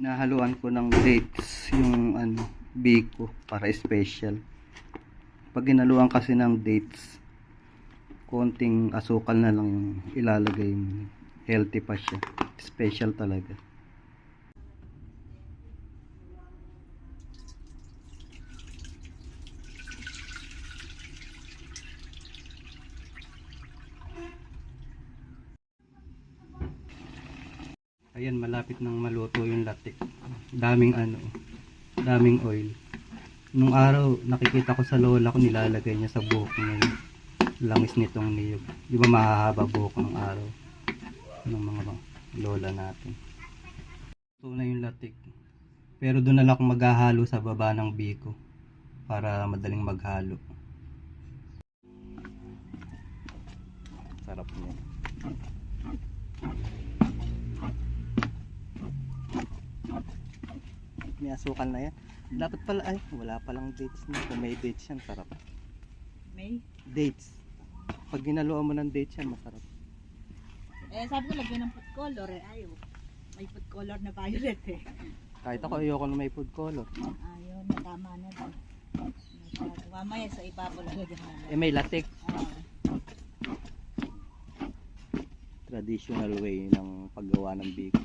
Nahaluan ko ng dates yung biko para special. Pag ginaluan kasi ng dates, konting asukal na lang yung ilalagay mo. Healthy pa siya. Special talaga. Ayan, malapit nang maluto yung latik. Daming oil. Nung araw, nakikita ko sa lola ko, nilalagay niya sa buhok niya yung langis nitong niyog. Di ba mahahaba buhok ng araw ng mga lola natin. Ito na yung latik. Pero doon na lang ako maghahalo sa baba ng biko para madaling maghalo. Sarap niya. May asukal na yan. Dapat pala, ay, wala palang dates na. Kung may dates yan, sarap. May? Dates. Pag ginaluan mo ng dates yan, masarap. Eh, sabi ko lagyan ng food color eh. Ayaw. May food color na violet eh. Kahit ako, ayoko na may food color. Ayun, tama na daw. Mamaya sa ibabaw lalagyan na. Eh, may latik. Traditional way ng paggawa ng biko.